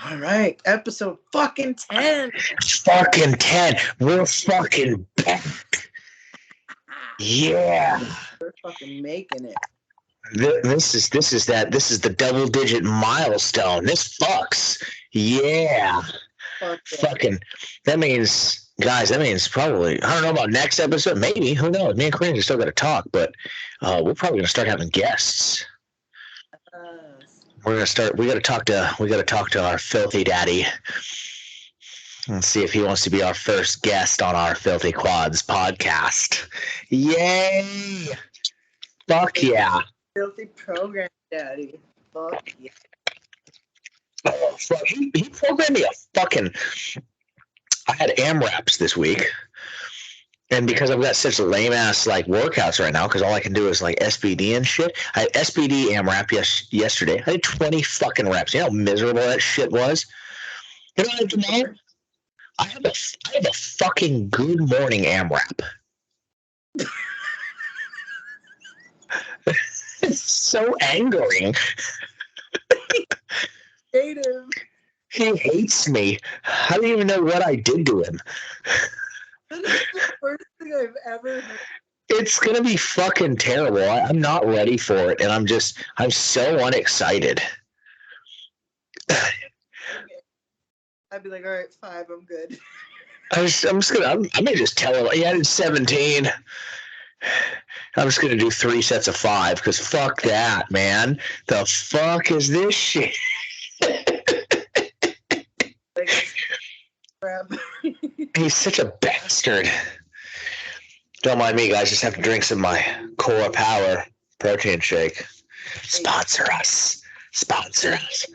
All right, episode fucking 10. Fucking 10. We're fucking back. Yeah. We're fucking making it. This is the double digit milestone. This fucks. Yeah. Fuck yeah. Fucking. That means, guys. That means probably. I don't know about next episode. Maybe. Who knows? Me and Corinne are still got to talk, but we're probably gonna start having guests. We're gonna start. We got to talk to our filthy daddy. And see if he wants to be our first guest on our Filthy Quads podcast. Yay! Fuck yeah. Filthy program daddy. Fuck yeah. Oh, fuck. He programmed me a fucking... I had AMRAPs this week. And because I've got such lame-ass like workouts right now, because all I can do is like SBD and shit, I had SBD AMRAP yesterday. I did 20 fucking reps. You know how miserable that shit was? You know what I did now? I have a fucking good morning AMRAP. It's so angering. Hate him. He hates me. I don't even know what I did to him. That is the worst thing I've ever heard. It's gonna be fucking terrible. I'm not ready for it, and I'm so unexcited. I'd be like, all right, 5, I'm good. I may just tell him, yeah, I did 17. I'm just gonna do 3 sets of 5 because fuck that, man. The fuck is this shit? Crap. He's such a bastard. Don't mind me, guys. Just have to drink some of my Core Power protein shake. Sponsor us. Sponsor us.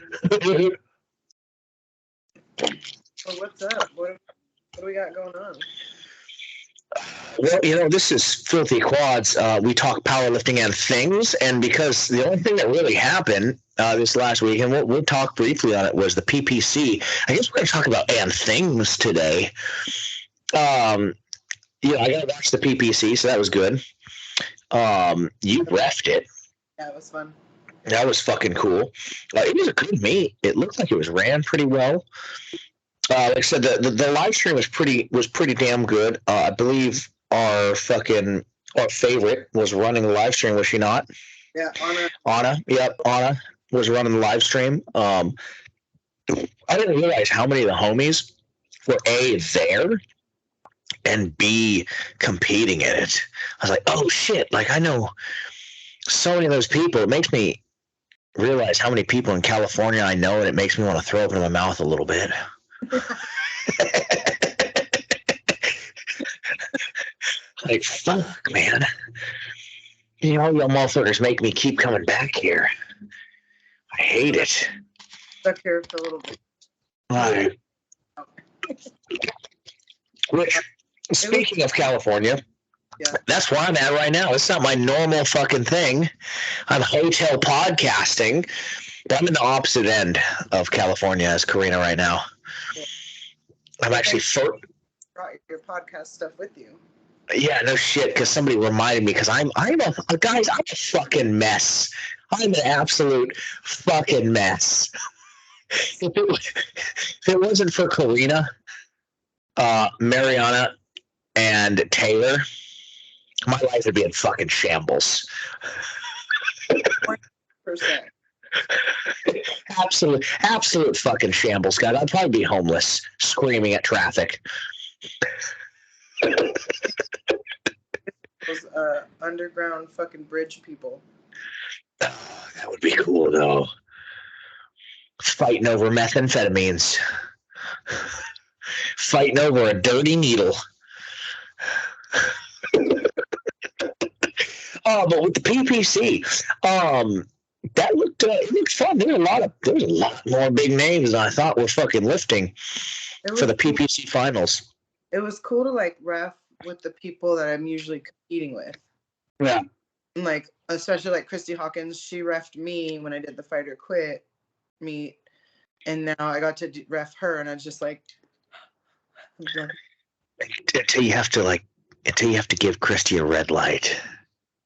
Well, what's up? What do we got going on? Well, you know, this is Filthy Quads. We talk powerlifting and things, and because the only thing that really happened this last week, and we'll talk briefly on it, was the PPC. I guess we're going to talk about and things today. You know, I got to watch the PPC, so that was good. You refed it. Yeah, it was fun. That was fucking cool. It was a good meet. It looked like it was ran pretty well. Like I said, the live stream was pretty damn good. I believe our favorite was running the live stream, was she not? Yeah, Anna. Anna was running the live stream. I didn't realize how many of the homies were A, there, and B, competing in it. I was like, oh shit, like I know so many of those people. It makes me realize how many people in California I know, and it makes me want to throw up in my mouth a little bit. Like, fuck, man. You know, y'all motherfuckers make me keep coming back here. I hate it. Stuck here for a little bit. Right. Which, speaking of California, yeah, that's where I'm at right now. It's not my normal fucking thing. I'm hotel podcasting, but I'm in the opposite end of California as Karina right now. Yeah. I'm actually brought your podcast stuff with you. Yeah, no shit, because somebody reminded me, because I'm a fucking mess. I'm an absolute fucking mess. If it wasn't for Karina, Mariana, and Taylor, my life would be in fucking shambles. 100%. Absolute fucking shambles, guys. I'd probably be homeless, screaming at traffic. Those underground fucking bridge people. Oh, that would be cool, though. Fighting over methamphetamines. Fighting over a dirty needle. But with the PPC, that looked it looked fun. There was a lot more big names than I thought were fucking lifting for the PPC finals. It was cool to like ref with the people that I'm usually competing with. Yeah. And like, especially like Christy Hawkins, she refed me when I did the Fight or Quit meet, and now I got to ref her, and I was just like, until you have to give Christy a red light.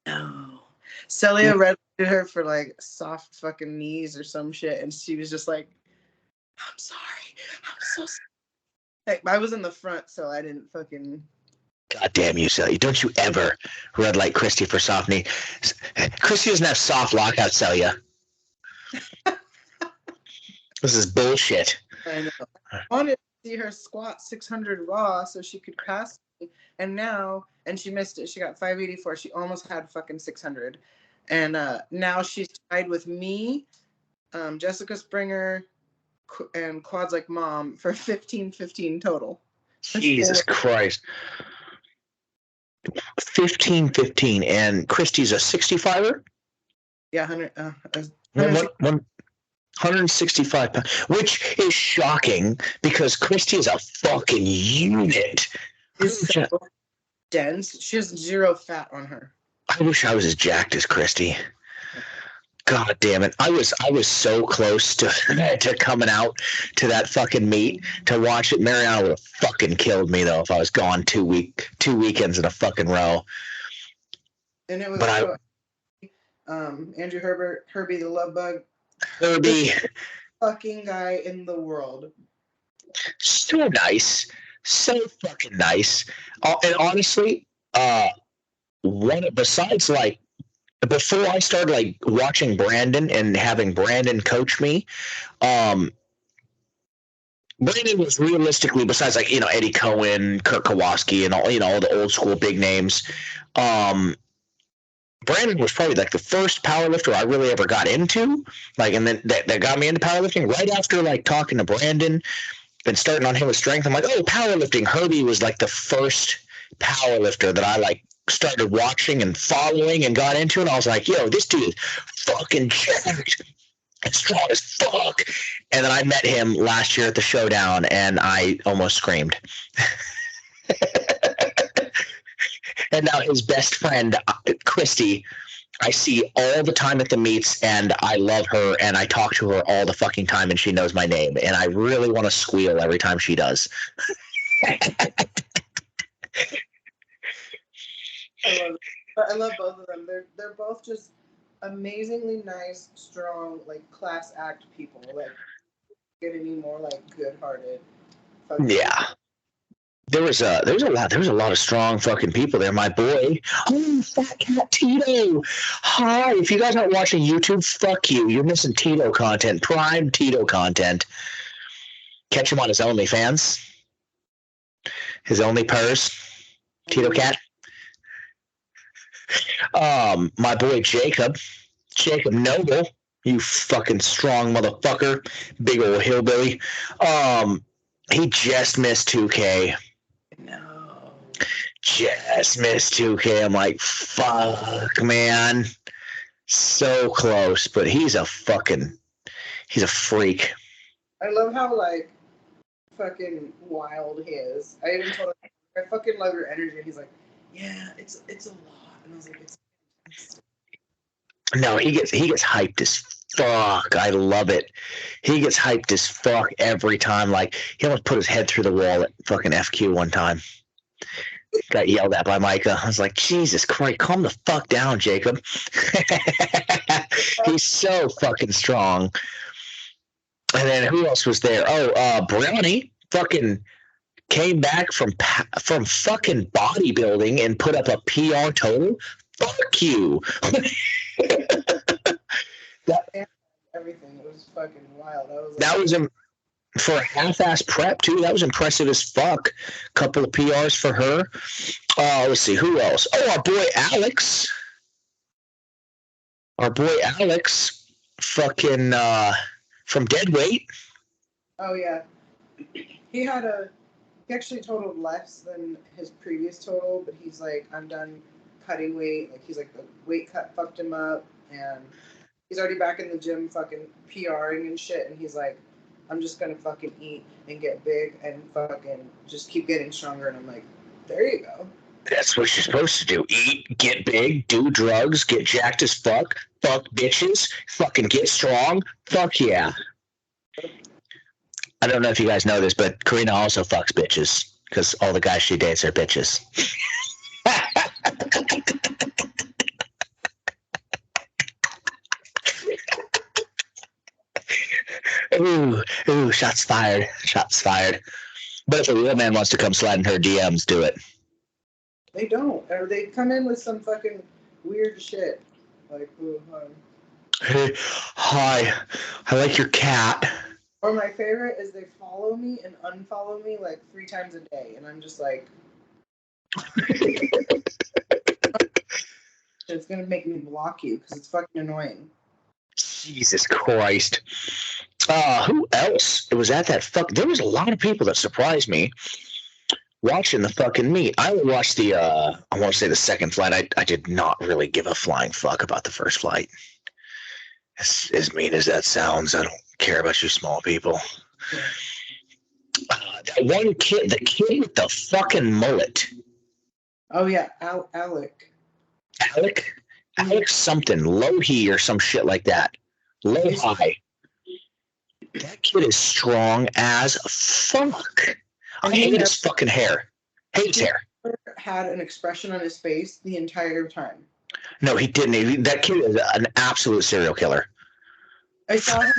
No. Celia red lighted her for like soft fucking knees or some shit, and she was just like, I'm sorry. I'm so sorry. Like, I was in the front, so I didn't fucking. God damn you, Celia. Don't you ever red light Christy for soft knee. Christy doesn't have soft lockout, Celia. This is bullshit. I know. I wanted to see her squat 600 raw so she could pass me. And she missed it. She got 584. She almost had fucking 600. And now she's tied with me, Jessica Springer, and Quads Like Mom for 15-15 total. Jesus Christ. 15-15. And Christy's a 65er? Yeah, 165 pounds, which is shocking because Christy is a fucking unit. Is so dense. She has zero fat on her. I wish I was as jacked as Christy. God damn it. I was so close to coming out to that fucking meet to watch it. Mariana would have fucking killed me though if I was gone 2 weekends in a fucking row. And it was Andrew Herbie the Love Bug. Herbie, fucking guy in the world. So nice. So fucking nice. And honestly, besides like before I started like watching Brandon and having Brandon coach me, Brandon was realistically, besides like, Eddie Cohen, Kurt Kowalski, and all, all the old school big names, Brandon was probably like the first powerlifter I really ever got into, like, and then that got me into powerlifting. Right after like talking to Brandon and starting on him with strength, I'm like, oh, powerlifting. Herbie was like the first powerlifter that I like started watching and following and got into, and I was like, yo, this dude is fucking jacked and strong as fuck. And then I met him last year at the Showdown, and I almost screamed. And now his best friend, Christy, I see all the time at the meets, and I love her, and I talk to her all the fucking time, and she knows my name, and I really want to squeal every time she does. I love both of them. They're both just amazingly nice, strong, like class act people. Like, get any more like good-hearted. Yeah. There was a lot of strong fucking people there. My boy, Fat Cat Tito. Hi, if you guys aren't watching YouTube, fuck you. You're missing Tito content, prime Tito content. Catch him on his OnlyFans, his OnlyPers, Tito Cat. My boy Jacob Noble, you fucking strong motherfucker, big old hillbilly. He just missed 2K. No. Just missed 2K. I'm like, fuck, man. So close, but he's a freak. I love how, like, fucking wild he is. I even told him, I fucking love your energy. He's like, yeah, it's a lot. And I was like, it's no, he gets hyped as fuck. I love it. He gets hyped as fuck every time. Like, he almost put his head through the wall at fucking FQ one time. Got yelled at by Micah. I was like, Jesus Christ, calm the fuck down, Jacob. He's so fucking strong. And then who else was there? Oh, Brownie fucking came back from fucking bodybuilding and put up a PR total. Fuck you. Everything. It was fucking wild. That was for a half-ass prep too. That was impressive as fuck. Couple of PRs for her. Let's see who else. Oh, our boy Alex. Fucking from Deadweight. Oh yeah, he actually totaled less than his previous total, but he's like, I'm done cutting weight. Like, he's like, the weight cut fucked him up, and he's already back in the gym fucking PRing and shit, and he's like, I'm just gonna fucking eat and get big and fucking just keep getting stronger. And I'm like, there you go. That's what you're supposed to do. Eat, get big, do drugs, get jacked as fuck bitches, fucking get strong. Fuck yeah. I don't know if you guys know this, but Karina also fucks bitches because all the guys she dates are bitches. Ooh, shots fired. Shots fired. But if a real man wants to come slide in her DMs, do it. They don't. Or they come in with some fucking weird shit. Like, ooh, Hey, hi. I like your cat. Or my favorite is they follow me and unfollow me like 3 times a day. And I'm just like, it's going to make me block you because it's fucking annoying. Jesus Christ. Who else? It was at that fuck. There was a lot of people that surprised me watching the fucking meet. I only watched the, I want to say the second flight. I did not really give a flying fuck about the first flight. As mean as that sounds, I don't care about you small people. Yeah. That one kid, the kid with the fucking mullet. Oh, yeah. Alec. Alex something. Lohi or some shit like that. Lohi. That kid is strong as fuck. I hate his fucking hair. Hate his hair. Had an expression on his face the entire time. No, he didn't. That kid is an absolute serial killer. I saw him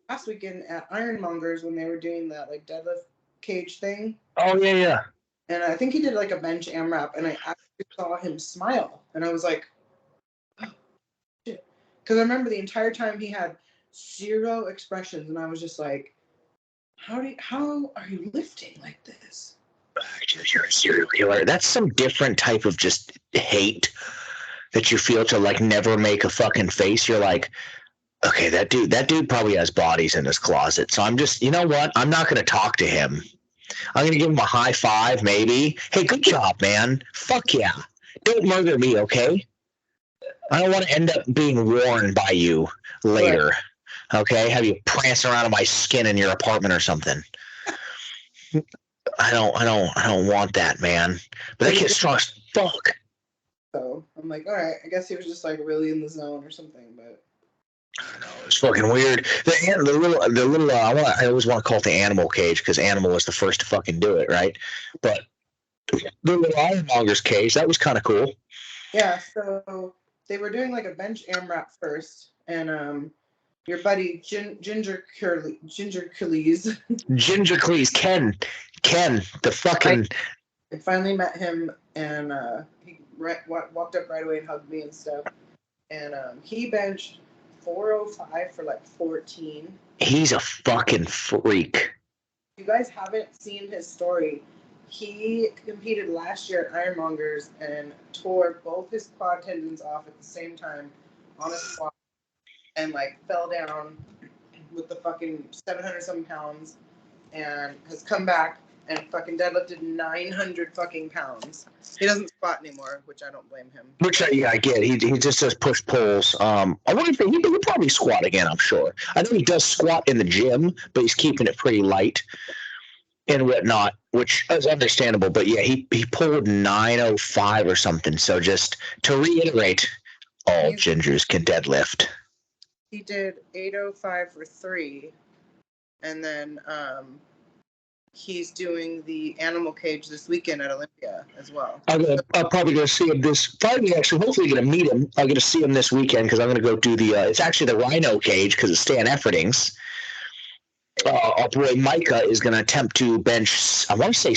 last weekend at Ironmongers when they were doing that like deadlift cage thing. Oh, yeah. And I think he did like a bench AMRAP, and I actually saw him smile. And I was like, oh, shit. Because I remember the entire time he had 0 expressions, and I was just like, how are you lifting like this? You're a serial killer. That's some different type of just hate that you feel to like never make a fucking face. You're like, okay, that dude probably has bodies in his closet. So I'm just, you know what? I'm not going to talk to him. I'm going to give him a high five, maybe. Hey, good job, man. Fuck yeah. Don't murder me, okay? I don't want to end up being warned by you later. Right. Okay? Have you prancing around in my skin in your apartment or something. I don't want that, man. But that kid's strong as fuck. So I'm like, all right, I guess he was just like really in the zone or something, but I don't know, it's fucking weird. The little I always want to call it the animal cage because Animal was the first to fucking do it, right? But the little Ironmonger's cage, that was kind of cool. Yeah, so they were doing like a bench AMRAP first, and your buddy Ginger Cleese, Ken, the fucking. I finally met him, and he walked up right away and hugged me and stuff. And he benched 405 for like 14. He's a fucking freak. If you guys haven't seen his story, he competed last year at Ironmongers and tore both his quad tendons off at the same time on a squat and like fell down with the fucking 700 some pounds and has come back and fucking deadlifted 900 fucking pounds. He doesn't squat anymore, which I don't blame him. Which I get. He just does push pulls. I wonder if he'll probably squat again. I'm sure. I know he does squat in the gym, but he's keeping it pretty light and whatnot, which is understandable. But yeah, he pulled 905 or something. So just to reiterate, all gingers can deadlift. He did 805 for 3, and then he's doing the animal cage this weekend at Olympia as well. I'm probably going to see him this Friday. Actually, hopefully going to meet him. I'm going to see him this weekend because I'm going to go do the. It's actually the Rhino cage because it's Stan Efferding's. Our boy Micah is going to attempt to bench. I want to say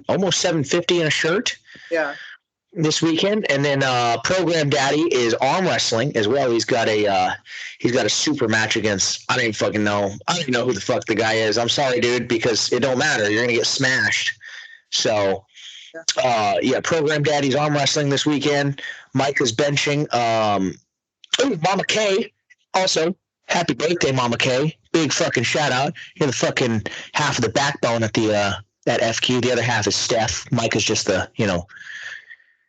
almost 750 in a shirt. Yeah. This weekend, and then Program Daddy is arm wrestling as well. He's got a super match against. I don't even fucking know. I don't even know who the fuck the guy is. I'm sorry, dude, because it don't matter. You're gonna get smashed. So, yeah, Program Daddy's arm wrestling this weekend. Micah's benching. Mama K, also happy birthday, Mama K. Big fucking shout out. You're the fucking half of the backbone at the that FQ. The other half is Steph. Micah's just the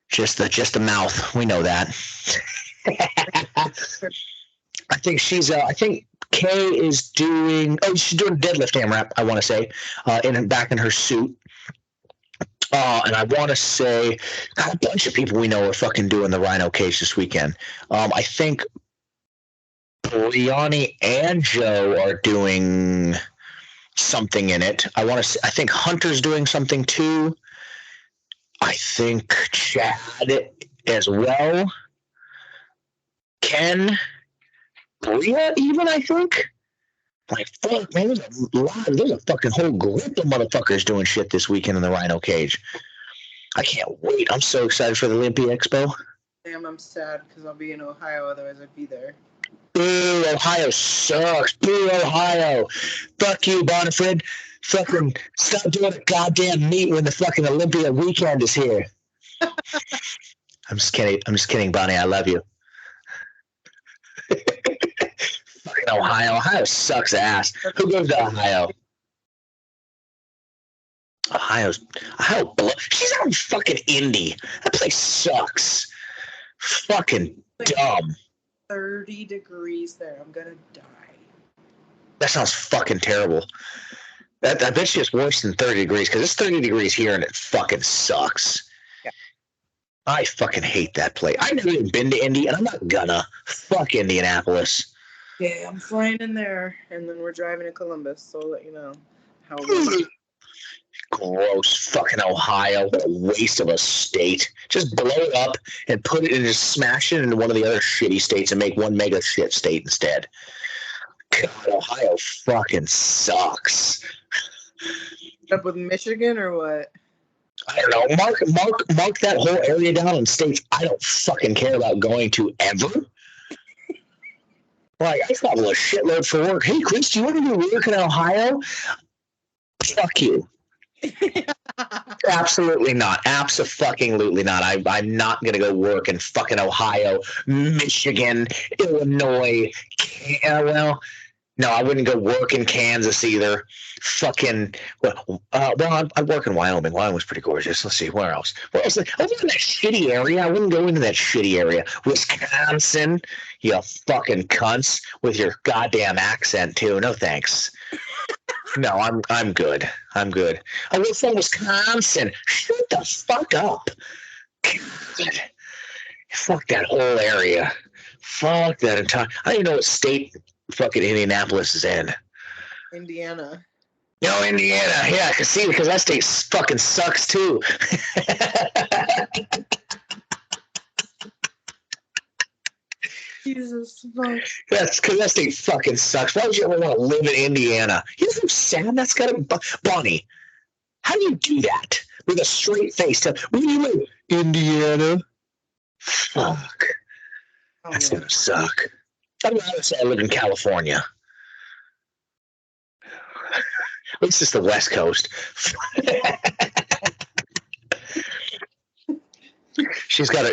Just the mouth. We know that. I think she's. I think Kay is doing. Oh, she's doing deadlift AMRAP. I want to say, back in her suit. And I want to say, got a bunch of people we know are fucking doing the Rhino cage this weekend. I think Brianni and Joe are doing something in it. I think Hunter's doing something too. I think Chad as well. Ken, Bria even, I think. Like, fuck, man, there's a fucking whole group of motherfuckers doing shit this weekend in the Rhino Cage. I can't wait. I'm so excited for the Olympia Expo. Damn, I'm sad because I'll be in Ohio, otherwise I'd be there. Boo, Ohio sucks. Boo, Ohio. Fuck you, Bonifred. Fucking stop doing a goddamn meet when the fucking Olympia weekend is here. I'm just kidding, Bonnie. I love you. Fucking Ohio. Ohio sucks ass. Who goes to Ohio? Ohio. She's out in fucking Indy. That place sucks. Fucking dumb. 30 degrees there. I'm gonna die. That sounds fucking terrible. I bet you it's worse than 30 degrees because it's 30 degrees here and it fucking sucks. Yeah. I fucking hate that place. I've never even been to Indy and I'm not gonna. Fuck Indianapolis. Yeah, I'm flying in there and then we're driving to Columbus, so I'll let you know how. Gross. Fucking Ohio. What a waste of a state. Just blow it up and put it and just smash it into one of the other shitty states and make one mega shit state instead. God, Ohio fucking sucks. Up with Michigan or what? I don't know. Mark that whole area down in states I don't fucking care about going to ever. Like, I travel a shitload for work. Hey, Chris, do you want to go work in Ohio? Fuck you. Absolutely not. Abso-fucking-lutely not. I'm not going to go work in fucking Ohio, Michigan, Illinois. Well, no, I wouldn't go work in Kansas either. Fucking, I'd work in Wyoming. Wyoming was pretty gorgeous. Let's see, where else? Where else? Over in that shitty area. I wouldn't go into that shitty area. Wisconsin, you fucking cunts with your goddamn accent too. No thanks. No, I'm good. I'm good. I live from Wisconsin. Shut the fuck up. God. Fuck that whole area. Fuck that entire. I don't even know what state fucking Indianapolis is in. Indiana. No, Indiana. Yeah, I can see because that state fucking sucks too. Jesus fuck. That's because that state fucking sucks. Why would you ever want to live in Indiana? You know how sad that's got to Bonnie, how do you do that with a straight face? Where do you live? Indiana. Fuck. Oh, That's yeah. gonna suck. I'd rather say I live in California. At least it's the West Coast. She's got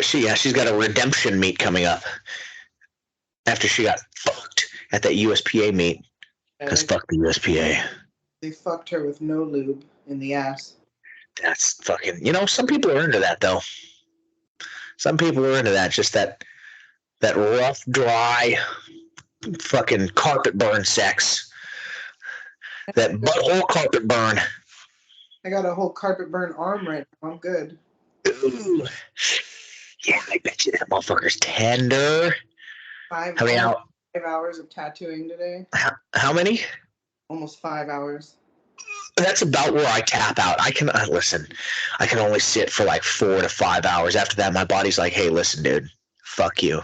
a redemption meet coming up after she got fucked at that USPA meet. Because fuck the USPA. They fucked her with no lube in the ass. That's fucking. Some people are into that though. Some people are into that. Just that rough, dry, fucking carpet burn sex. That butthole carpet burn. I got a whole carpet burn arm right now. I'm good. Ooh. Yeah, I bet you that motherfucker's tender. How many hours? 5 hours of tattooing today. How many? Almost 5 hours. That's about where I tap out. I can listen. I can only sit for like 4 to 5 hours. After that, my body's like, "Hey, listen, dude, fuck you.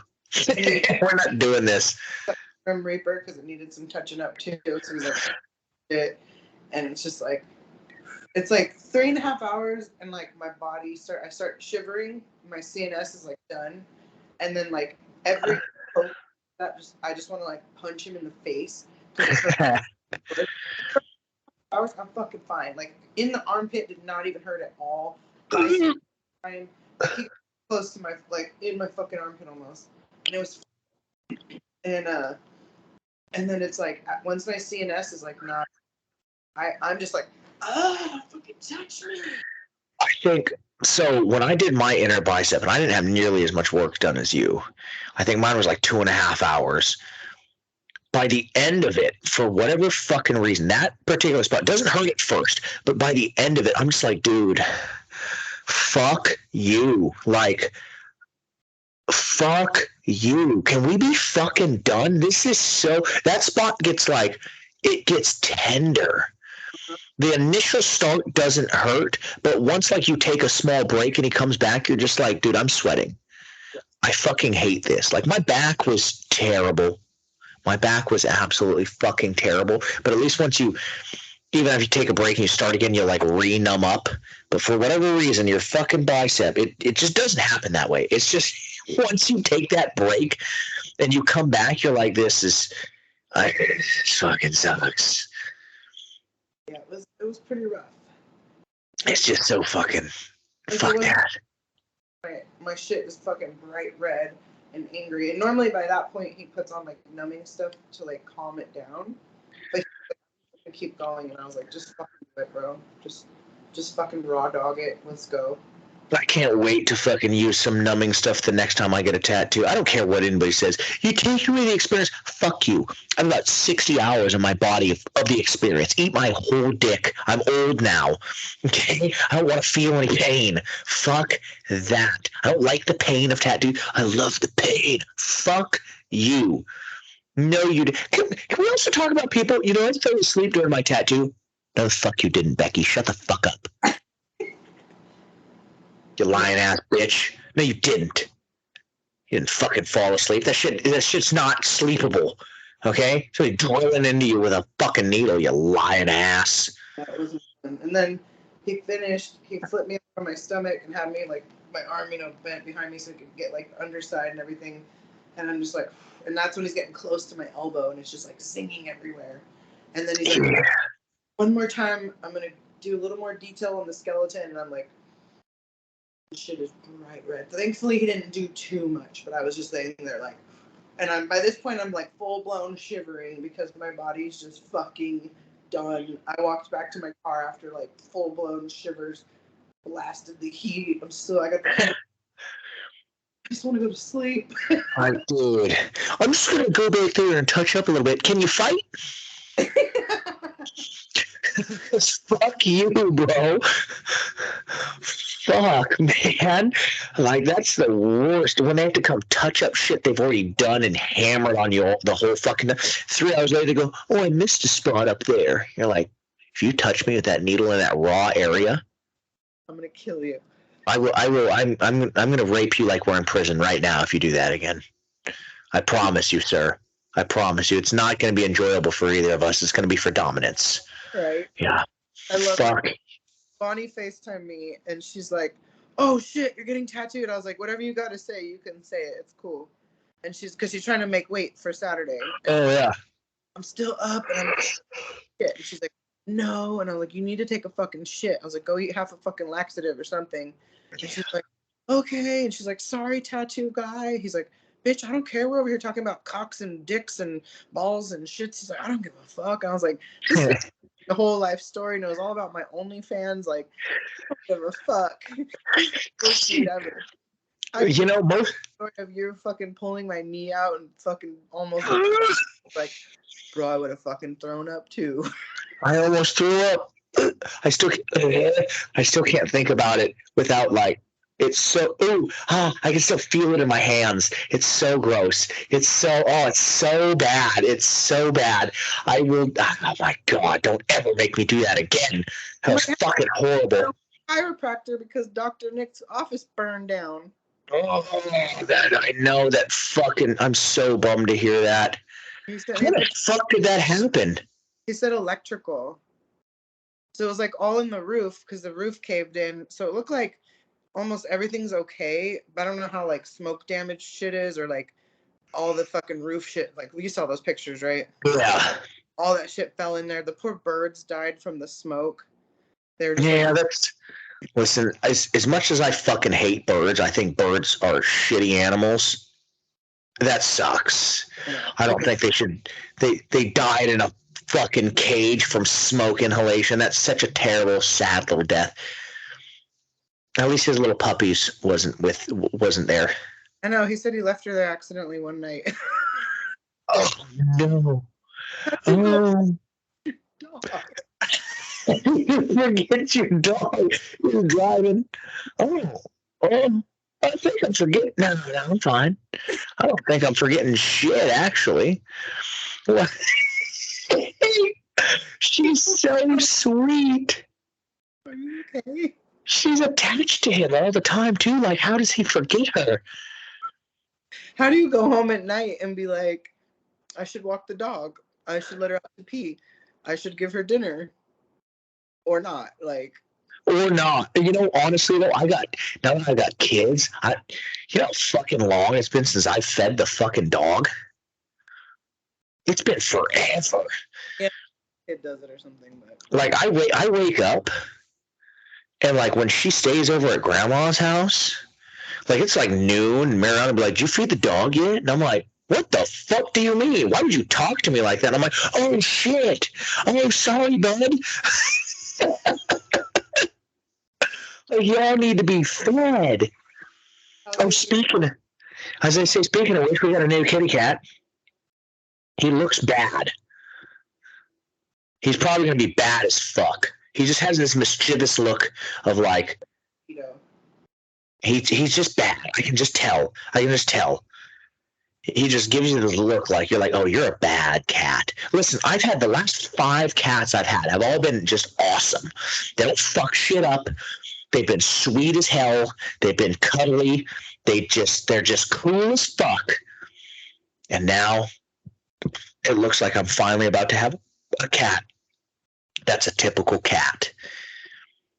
We're not doing this." From Reaper because it needed some touching up too. So he's like, "It," and it's just like, it's like 3.5 hours, and like my body I start shivering. My CNS is like done, and then like every I just want to like punch him in the face. Hours, I'm fucking fine. Like in the armpit did not even hurt at all. I'm close to my in my fucking armpit almost, and it was. And then it's like once my CNS is like not, I'm just like, fucking touch me. I think so. When I did my inner bicep, and I didn't have nearly as much work done as you, I think mine was like 2.5 hours. By the end of it, for whatever fucking reason, that particular spot doesn't hurt at first, but by the end of it, I'm just like, dude, fuck you. Like, fuck you. Can we be fucking done? This is so. That spot gets like, it gets tender. The initial start doesn't hurt, but once like you take a small break and he comes back, you're just like, dude, I'm sweating. I fucking hate this. Like, my back was terrible. My back was absolutely fucking terrible. But at least once you, even if you take a break and you start again, you like re-numb up. But for whatever reason, your fucking bicep, it just doesn't happen that way. It's just once you take that break and you come back, you're like, this fucking sucks. Yeah, it was pretty rough. It's just so fucking fuck that. My shit is fucking bright red and angry. And normally by that point he puts on like numbing stuff to like calm it down. But he keep going, and I was like, just fucking do it, bro. Just fucking raw dog it. Let's go. I can't wait to fucking use some numbing stuff the next time I get a tattoo. I don't care what anybody says. You take away the experience. Fuck you. I've got 60 hours in my body of the experience. Eat my whole dick. I'm old now. Okay? I don't want to feel any pain. Fuck that. I don't like the pain of tattoo. I love the pain. Fuck you. No, you did. Can we also talk about people? You know, I fell asleep during my tattoo. No, the fuck you didn't, Becky. Shut the fuck up. You lying ass bitch. No, you didn't. You didn't fucking fall asleep. That shit's not sleepable. Okay? So he's drilling into you with a fucking needle, you lying ass. That was fun. And then he finished, he flipped me up on my stomach and had me like my arm, bent behind me so I could get like underside and everything. And I'm just like, and that's when he's getting close to my elbow and it's just like singing everywhere. And then he's like, one more time, I'm gonna do a little more detail on the skeleton. And I'm like, shit is bright red. Thankfully he didn't do too much, but I was just laying there like, and by this point I'm like full blown shivering because my body's just fucking done. I walked back to my car after like full blown shivers, blasted the heat. I got the I just want to go to sleep. Dude, I'm just gonna go back there and touch up a little bit. Can you fight? Fuck you, bro. Fuck, man. Like, that's the worst. When they have to come touch up shit they've already done and hammered on you the whole fucking time. 3 hours later, they go, oh, I missed a spot up there. You're like, if you touch me with that needle in that raw area, I'm going to kill you. I will. I'm going to rape you like we're in prison right now if you do that again. I promise you, sir. I promise you. It's not going to be enjoyable for either of us. It's going to be for dominance. Right. Yeah. I love Fuck. it. Bonnie FaceTimed me and she's like, oh shit, you're getting tattooed. I was like, whatever you got to say, you can say it. It's cool. And because she's trying to make weight for Saturday. Oh, yeah. I'm still up and I'm shit. And she's like, no. And I'm like, you need to take a fucking shit. I was like, go eat half a fucking laxative or something. And she's like, okay. And she's like, sorry, tattoo guy. He's like, bitch, I don't care. We're over here talking about cocks and dicks and balls and shits. He's like, I don't give a fuck. I was like, this is the whole life story, knows all about my OnlyFans. Like, I don't give a fuck. You know, most story of you fucking pulling my knee out and fucking almost like, bro, I would have fucking thrown up too. I almost threw up. I still can't think about it without like, it's so, I can still feel it in my hands. It's so gross. It's so bad. It's so bad. I will, oh my God, don't ever make me do that again. That was fucking horrible. Chiropractor because Dr. Nick's office burned down. Oh, that I know that fucking, I'm so bummed to hear that. How the fuck did that happen? He said electrical. So it was like all in the roof because the roof caved in. So it looked like almost everything's okay, but I don't know how like smoke damage shit is or like all the fucking roof shit. Like you saw those pictures, right? Yeah. All that shit fell in there. The poor birds died from the smoke. They're just that's. Listen, as much as I fucking hate birds, I think birds are shitty animals. That sucks. Yeah. I don't think they should. They died in a fucking cage from smoke inhalation. That's such a terrible, sad little death. At least his little puppies wasn't there. I know. He said he left her there accidentally one night. Oh no! Oh. Forget your dog. You're driving. I think I'm forgetting. No, I'm fine. I don't think I'm forgetting shit, actually. She's so sweet. Are you okay? She's attached to him all the time, too. Like, how does he forget her? How do you go home at night and be like, I should walk the dog. I should let her out to pee. I should give her dinner. Or not. Like, Or not. You know, honestly though, now that I got kids, you know how fucking long it's been since I fed the fucking dog? It's been forever. yeah, kid does it or something, but Like I wake up and like when she stays over at grandma's house, like it's like noon, and Mariana will be like, "Did you feed the dog yet?" And I'm like, "What the fuck do you mean? Why would you talk to me like that?" And I'm like, "Oh shit. Oh sorry, bud." Like y'all need to be fed. Oh, as I say, speaking of which, we got a new kitty cat. He looks bad. He's probably gonna be bad as fuck. He just has this mischievous look of like, you know. he's just bad. I can just tell. He just gives you this look like you're like, oh, you're a bad cat. Listen, I've had the last 5 cats I've had have all been just awesome. They don't fuck shit up. They've been sweet as hell. They've been cuddly. They're just cool as fuck. And now it looks like I'm finally about to have a cat that's a typical cat.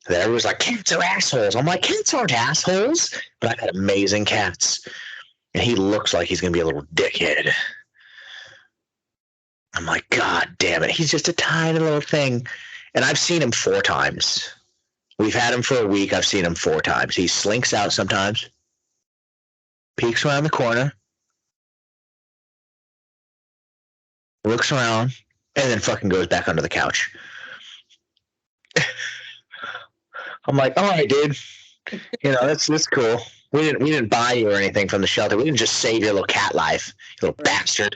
That everyone's like, cats are assholes. I'm like, cats aren't assholes. But I've had amazing cats. And he looks like he's going to be a little dickhead. I'm like, God damn it. He's just a tiny little thing. And I've seen him 4 times. We've had him for a week. I've seen him 4 times. He slinks out sometimes, peeks around the corner, looks around, and then fucking goes back under the couch. I'm like, all right, dude. You know, that's cool. We didn't buy you or anything from the shelter. We didn't just save your little cat life, you little bastard,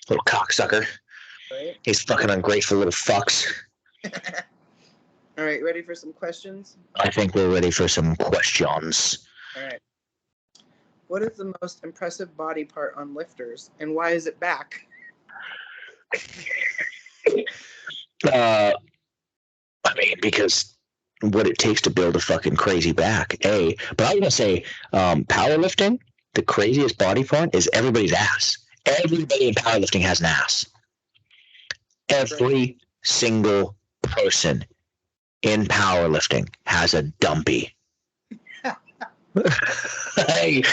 little cocksucker. Right. These fucking ungrateful little fucks. All right, ready for some questions? I think we're ready for some questions. All right. What is the most impressive body part on lifters, and why is it back? I mean, because what it takes to build a fucking crazy back, A. But I was going to say, powerlifting, the craziest body part is everybody's ass. Everybody in powerlifting has an ass. Every single person in powerlifting has a dumpy. Like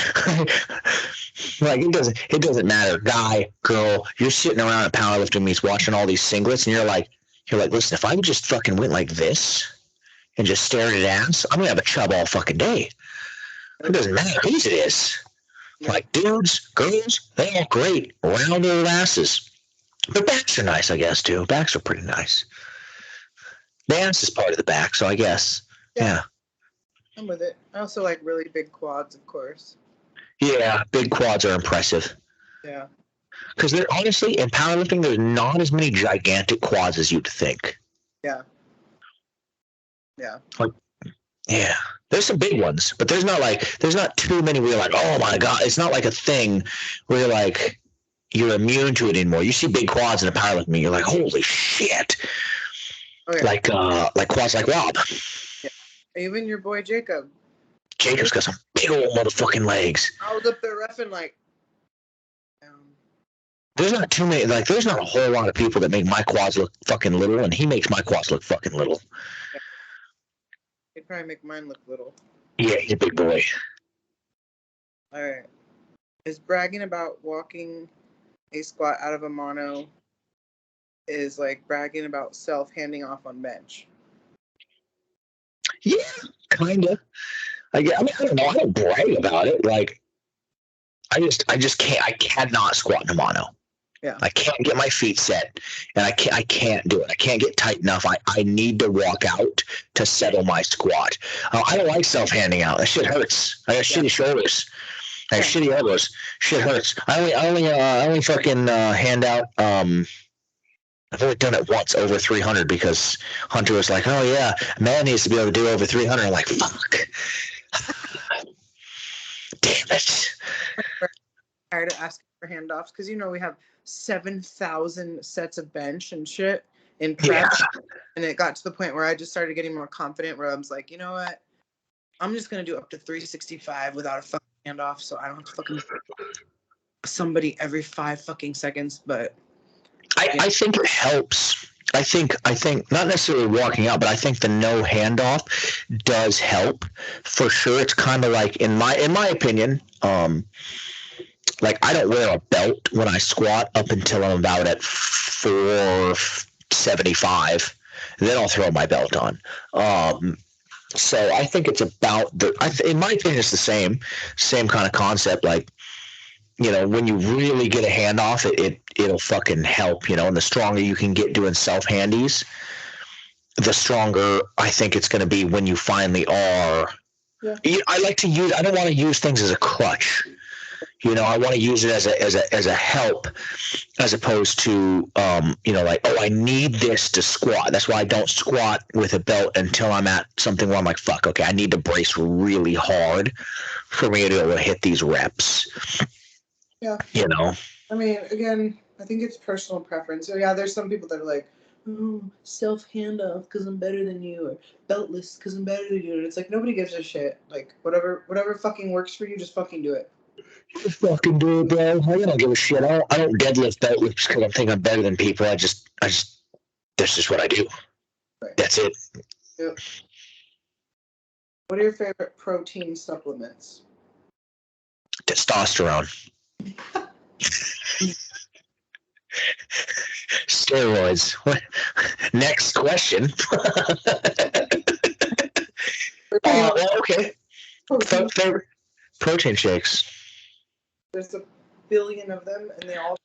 it doesn't matter, guy, girl. You're sitting around at powerlifting meets watching all these singlets, and you're like, listen, if I just fucking went like this and just stared at ass, I'm gonna have a chub all fucking day. It doesn't matter whose it is. Like dudes, girls, they all great, round little asses. But backs are nice, I guess, too. Backs are pretty nice. The ass is part of the back, so I guess, yeah. I'm with it. I also like really big quads, of course. Yeah, big quads are impressive. Yeah. Because honestly, in powerlifting, there's not as many gigantic quads as you'd think. Yeah. Yeah. Like, yeah. There's some big ones, but there's not too many where you're like, oh my God. It's not like a thing where you're like, you're immune to it anymore. You see big quads in a powerlifting, you're like, holy shit. Oh, yeah. Like quads like Rob. Yeah. Even your boy Jacob. Jacob's got some big old motherfucking legs. I was up there reffing like. There's not too many, like, there's not a whole lot of people that make my quads look fucking little, and he makes my quads look fucking little. Yeah. He'd probably make mine look little. Yeah, he's a big boy. All right. Is bragging about walking a squat out of a mono is like bragging about self-handing off on bench? Yeah, kind of. I don't know. I don't brag about it. Like, I just can't. I cannot squat in a mono. Yeah. I can't get my feet set, and I can't do it. I can't get tight enough. I need to walk out to settle my squat. I don't like self-handing out. That shit hurts. I got shitty shoulders. I have shitty elbows. Shit hurts. I only fucking hand out. I've only done it once over 300 because Hunter was like, "Oh yeah, a man needs to be able to do over 300." I'm like, "Fuck." Damn it. I'm tired of asking for handoffs because we have 7,000 sets of bench and shit in prep. Yeah. And it got to the point where I just started getting more confident where I was like, you know what? I'm just going to do up to 365 without a fucking handoff so I don't have to fucking... somebody every 5 fucking seconds, but I think it helps. I think not necessarily walking out, but I think the no handoff does help for sure. It's kind of like in my opinion, like I don't wear a belt when I squat up until I'm about at 475. Then I'll throw my belt on. So I think it's about in my opinion, it's the same kind of concept. Like, you know, when you really get a handoff, it'll fucking help. You know, and the stronger you can get doing self handies, the stronger I think it's going to be when you finally are. Yeah. I like to use. I don't want to use things as a crutch. You know, I want to use it as a help, as opposed to you know, like, oh, I need this to squat. That's why I don't squat with a belt until I'm at something where I'm like, fuck, okay, I need to brace really hard for me to be able to hit these reps. Yeah. You know. I mean, again, I think it's personal preference. So yeah, there's some people that are like, oh, self handoff because I'm better than you, or beltless because I'm better than you. And it's like nobody gives a shit. Like whatever fucking works for you, just fucking do it. Just fucking do it, bro. I don't give a shit. I don't deadlift beltlifts because I think I'm better than people. I just that's just what I do. Right. That's it. Yep. What are your favorite protein supplements? Testosterone. Steroids. What? Next question. Okay. Favorite protein shakes. There's a billion of them, and they all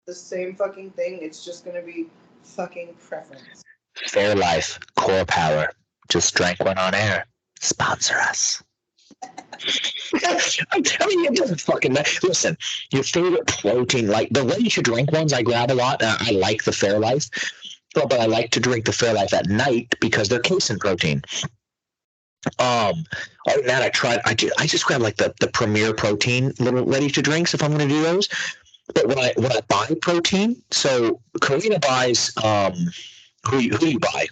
the same fucking thing. It's just gonna be fucking preference. Fairlife, Core Power. Just drank one on air. Sponsor us. I mean, it doesn't fucking matter. Listen, your favorite protein, like the ready to drink ones, I grab a lot. I like the Fairlife, but I like to drink the Fairlife at night because they're casein protein. Other than that, I just grab like the Premier Protein little ready to drinks if I'm going to do those. But when I buy protein, so Karina buys who you buy?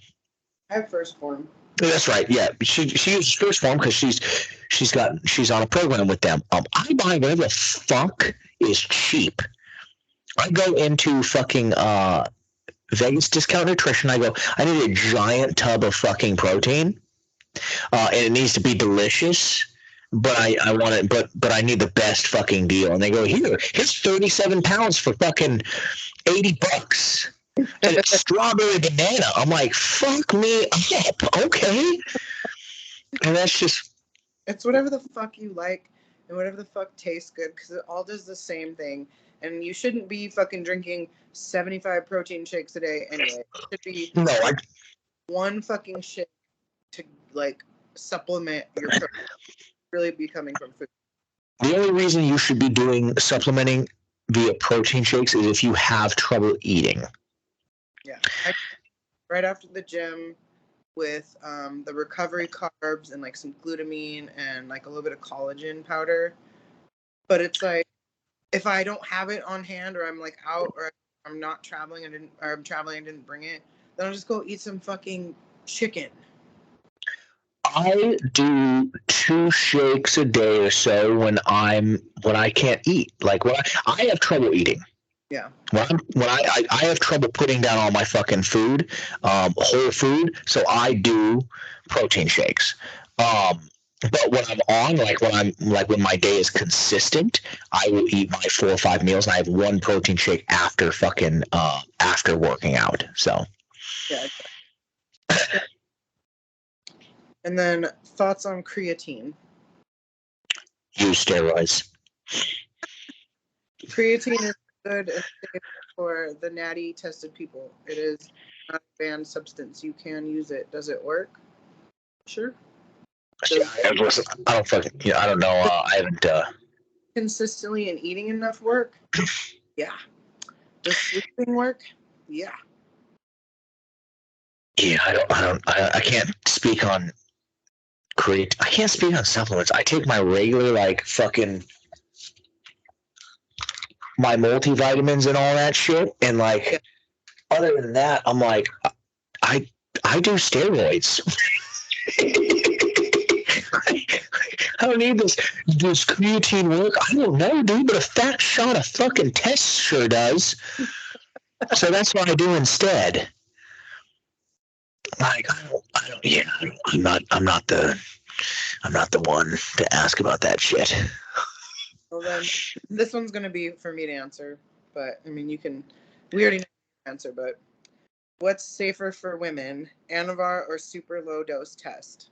I have First Form. That's right. Yeah, she uses First Form because she's on a program with them. I buy whatever the fuck is cheap. I go into fucking Vegas Discount Nutrition. I go, I need a giant tub of fucking protein, and it needs to be delicious. But I want it, but I need the best fucking deal. And they go, here's 37 pounds for fucking $80. And it's strawberry banana. I'm like, fuck me up, okay. And that's just. It's whatever the fuck you like and whatever the fuck tastes good, because it all does the same thing. And you shouldn't be fucking drinking 75 protein shakes a day anyway. It should be one fucking shake to like supplement your protein. Really be coming from food. The only reason you should be doing supplementing via protein shakes is if you have trouble eating. Yeah. Right after the gym with the recovery carbs and like some glutamine and like a little bit of collagen powder. But it's like, if I don't have it on hand, or I'm like out, or I'm not traveling and I'm traveling and didn't bring it, then I'll just go eat some fucking chicken. I do 2 shakes a day or so when I can't eat. Like when I have trouble eating. Yeah. When I have trouble putting down all my fucking food, whole food, so I do protein shakes. But when I'm on, when my day is consistent, I will eat my 4 or 5 meals, and I have 1 protein shake after fucking after working out. So. Yeah. And then thoughts on creatine. Use steroids. Creatine is good and safe for the natty tested people. It is not a banned substance. You can use it. Does it work? Sure. I don't fucking. Yeah, I don't know. I haven't. Consistently and eating enough work. Yeah. Does sleeping work? Yeah. Yeah, I can't speak on create. I can't speak on supplements. I take my regular like fucking my multivitamins and all that shit, and like other than that, I'm like I do steroids. I don't need this. Does creatine work? I don't know, dude, but a fat shot of fucking test sure does. So that's what I do instead. Like, I'm not the one to ask about that shit. Well, then, this one's going to be for me to answer. But, I mean, we already know the answer, but what's safer for women, Anavar or super low dose test?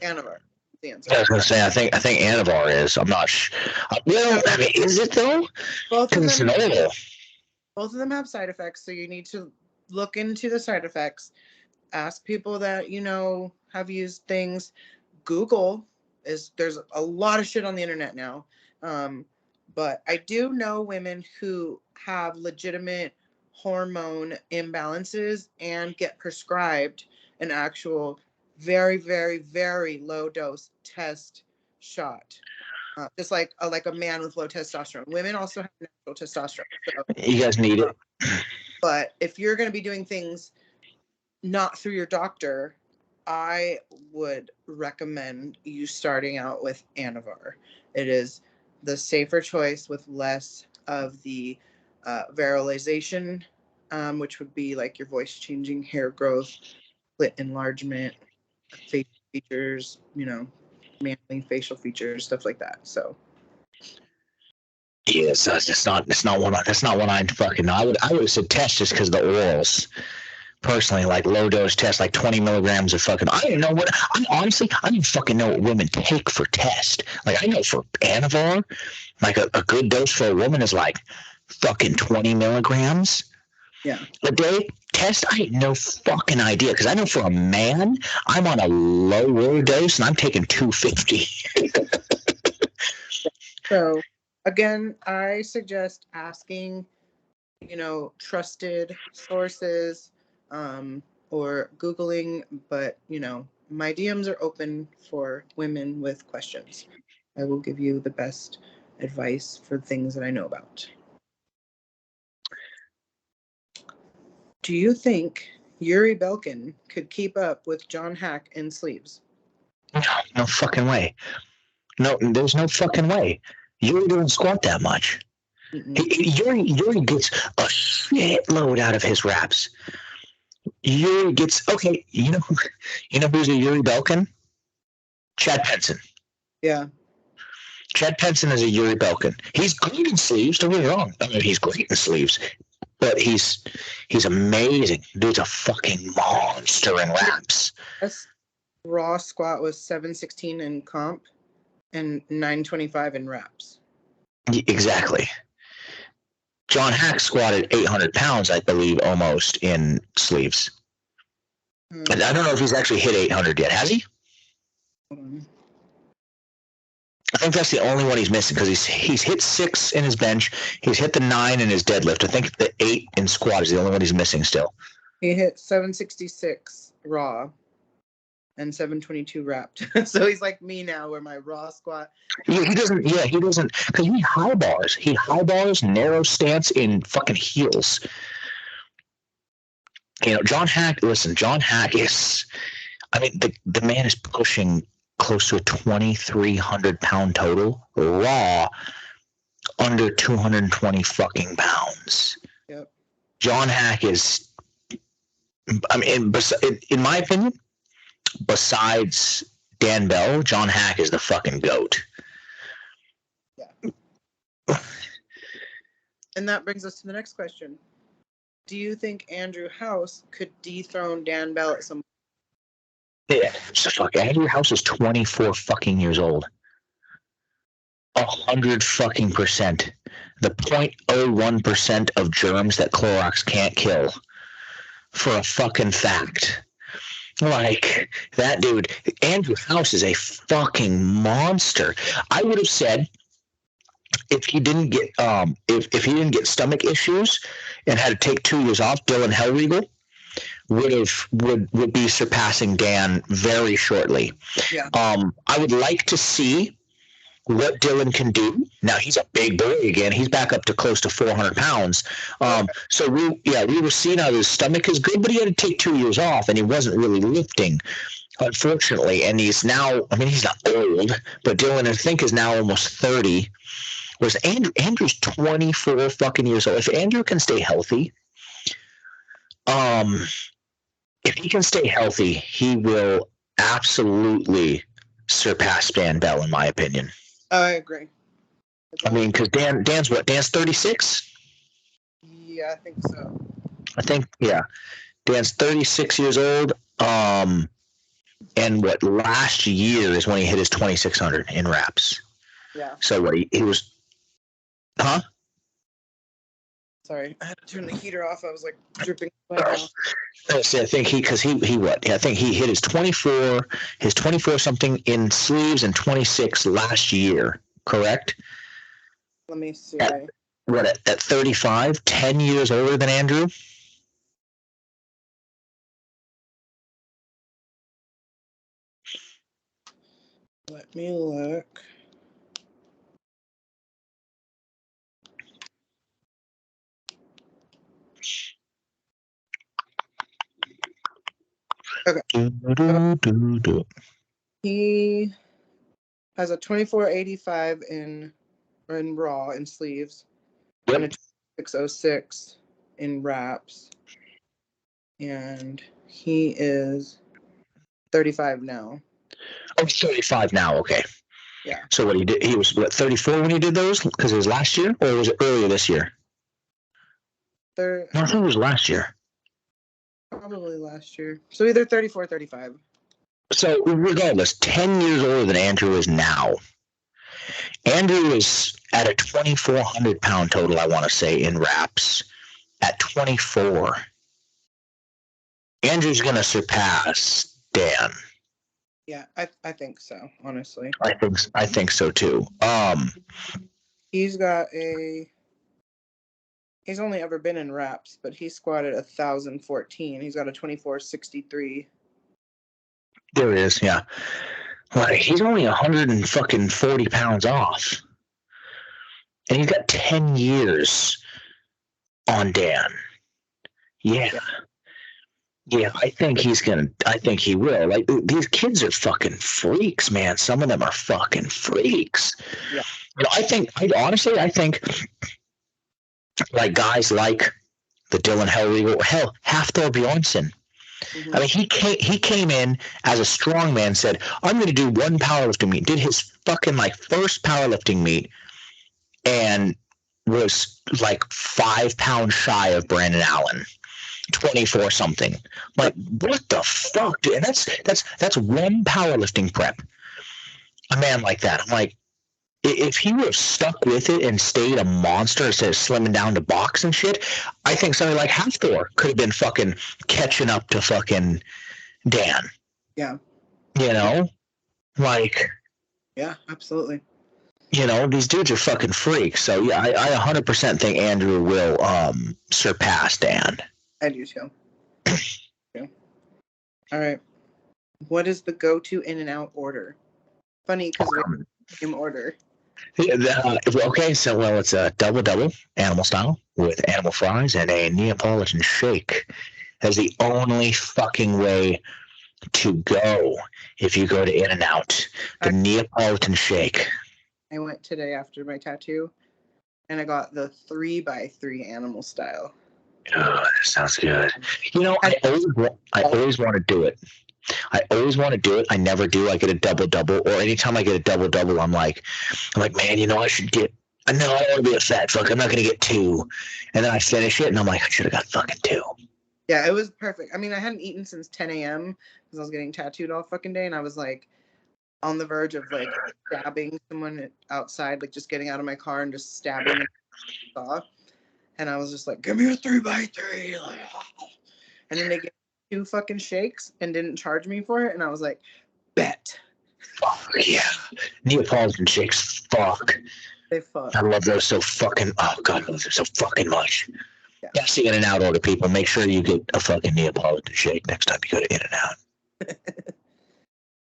Anavar, the answer. I was gonna say, I think Anavar is. I'm not sure. Well, I mean, is it though? Because it's an oil. Both of them have side effects, so you need to look into the side effects. Ask people that have used things. Google there's a lot of shit on the internet now, but I do know women who have legitimate hormone imbalances and get prescribed an actual very, very, very low dose test shot, just like a man with low testosterone. Women also have natural testosterone. So, you guys need it. But if you're going to be doing things not through your doctor, I would recommend you starting out with Anavar. It is the safer choice with less of the virilization, which would be like your voice changing, hair growth, clit enlargement, facial features, manly facial features, stuff like that. So. Yeah, so it's not one. That's not one I'd fucking know. I would have said test just because the orals. Personally, like low dose test, like 20 milligrams of fucking. I don't know what. I don't fucking know what women take for test. Like I know for Anavar, like a good dose for a woman is like fucking 20 milligrams. Yeah. A day. Test, I had no fucking idea because I know for a man, I'm on a lower dose and I'm taking 250. So, again, I suggest asking, trusted sources, or Googling, but, my DMs are open for women with questions. I will give you the best advice for things that I know about. Do you think Yuri Belkin could keep up with John Hack in sleeves? No fucking way. No, there's no fucking way. Yuri doesn't squat that much. Yuri gets a shitload out of his reps. Yuri gets okay. You know who's a Yuri Belkin? Chad Penson. Yeah. Chad Penson is a Yuri Belkin. He's great in sleeves. Don't get me wrong. I mean, he's great in sleeves, but he's amazing. Dude's a fucking monster in reps. His raw squat was 716 in comp and 925 in reps. Exactly. John Hack squatted 800 pounds, I believe, almost in sleeves. I don't know if he's actually hit 800 yet. Has he? I think that's the only one he's missing because he's hit 6 in his bench. He's hit the 9 in his deadlift. I think the 8 in squat is the only one he's missing still. He hit 766 raw and 722 wrapped. So he's like me now, where my raw squat. He doesn't. Because he high bars. He high bars, narrow stance in fucking heels. John Hack. Listen, John Hack is. I mean, the man is pushing close to a 2,300 pound total raw, under 220 fucking pounds. Yep. John Hack is. I mean, in my opinion, besides Dan Bell, John Hack is the fucking GOAT. Yeah. And that brings us to the next question. Do you think Andrew House could dethrone Dan Bell at some point? Yeah. So fuck, Andrew House is 24 fucking years old. 100 fucking %. The 0.01% of germs that Clorox can't kill. For a fucking fact. Like, that dude, Andrew House is a fucking monster. I would have said if he didn't get if he didn't get stomach issues and had to take 2 years off, Dylan Hellriegel would be surpassing Dan very shortly. Yeah. I would like to see what Dylan can do. Now he's a big boy again. He's back up to close to 400 pounds. So we were seeing how his stomach is good, but he had to take 2 years off and he wasn't really lifting. unfortunately. And he's now, I mean, he's not old, but Dylan, I think, is now almost 30. Whereas Andrew's 24 fucking years old. If Andrew can stay healthy, if he can stay healthy, he will absolutely surpass Span Bell, in my opinion. I agree. I mean, because Dan's what? Dan's 36? Yeah, I think so. I think, yeah. Dan's 36 years old. And what, last year is when he hit his 2,600 in reps. Yeah. So what, he was, huh? Sorry, I had to turn the heater off. I was like dripping. I think I think he hit his 24 something in sleeves and 26 last year, correct? Let me see. At 35, 10 years older than Andrew? Let me look. Okay. He has a 2485 in raw in sleeves, and a 606 in wraps, and he is 35 now. Oh, he's 35 now. Okay. Yeah. So what he did? He was what, 34 when he did those? Because it was last year, or was it earlier this year? No, I think it was last year. Probably last year. So either 34 or 35. So regardless, 10 years older than Andrew is now. Andrew is at a 2,400 pound total, I want to say, in wraps at 24. Andrew's going to surpass Dan. Yeah, I think so, honestly. I think so too. He's only ever been in wraps, but he squatted 1,014. He's got a 2463. There it is, yeah. Like, he's only 140 pounds off. And he's got 10 years on Dan. Yeah. Yeah, I think he will. Like, these kids are fucking freaks, man. Some of them are fucking freaks. Yeah. You know, I think like guys like the Dylan Hellriegel, hell, Hafthor Bjornsson. Mm-hmm. I mean, he came in as a strongman, said, I'm going to do one powerlifting meet, did his fucking like first powerlifting meet, and was like 5 pounds shy of Brandon Allen, 24 something. Like, what the fuck, dude? And that's one powerlifting prep. A man like that, I'm like, if he would have stuck with it and stayed a monster instead of slimming down to box and shit, I think somebody like Hafthor could have been fucking catching up to fucking Dan. Yeah. You know? Like. Yeah, absolutely. You know, these dudes are fucking freaks. So, yeah, I 100% think Andrew will surpass Dan. I do too. Yeah. All right. What is the go-to In-N-Out order? Funny because we have the same order. Okay, so, well, it's a double animal style with animal fries and a Neapolitan shake. That's the only fucking way to go if you go to In-N-Out. The Neapolitan shake. I went today after my tattoo, and I got the 3x3 animal style. Oh, that sounds good. You know, I always want to do it. I never do. I get a double, or anytime I get a double, I'm like, man, you know, I should get. No, I don't want to be a fat fuck. I'm not gonna get 2, and then I finish it, and I'm like, I should have got fucking 2. Yeah, it was perfect. I mean, I hadn't eaten since 10 a.m. because I was getting tattooed all fucking day, and I was like on the verge of like stabbing someone outside, like just getting out of my car and just stabbing them. And I was just like, give me a 3x3. Like, and then they gave me 2 fucking shakes and didn't charge me for it. And I was like, bet. Oh, yeah. Neapolitan shakes, fuck. They fuck. I love those so fucking, oh God, I love them so fucking much. Yeah. That's the In-N-Out order, people. Make sure you get a fucking Neapolitan shake next time you go to In-N-Out.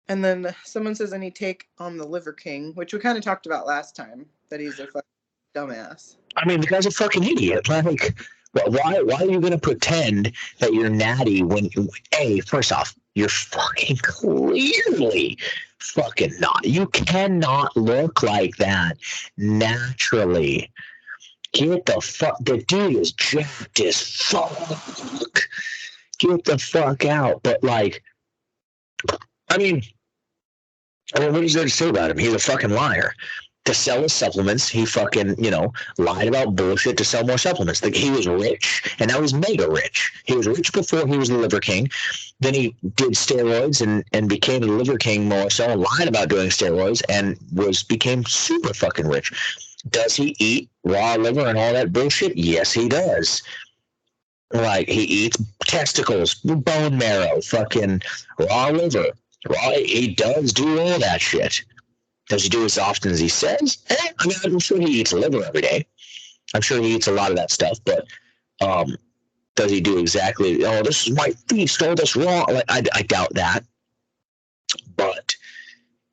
And then someone says any take on the Liver King, which we kind of talked about last time, that he's a fucking dumbass. I mean, the guy's a fucking idiot. Like, But why are you going to pretend that you're natty when, first off, you're fucking clearly fucking not. You cannot look like that naturally. Get the fuck. The dude is jacked as fuck. Get the fuck out. But like, I mean, what is there to say about him? He's a fucking liar. To sell his supplements, he fucking, lied about bullshit to sell more supplements. Like, he was rich, and now he's mega rich. He was rich before he was the Liver King. Then he did steroids and became the Liver King more so, and lied about doing steroids, and became super fucking rich. Does he eat raw liver and all that bullshit? Yes, he does. Like, he eats testicles, bone marrow, fucking raw liver. He does do all that shit. Does he do as often as he says? I mean, I'm sure he eats liver every day. I'm sure he eats a lot of that stuff, but does he do exactly, this is my feast, this raw? Like, I doubt that. But,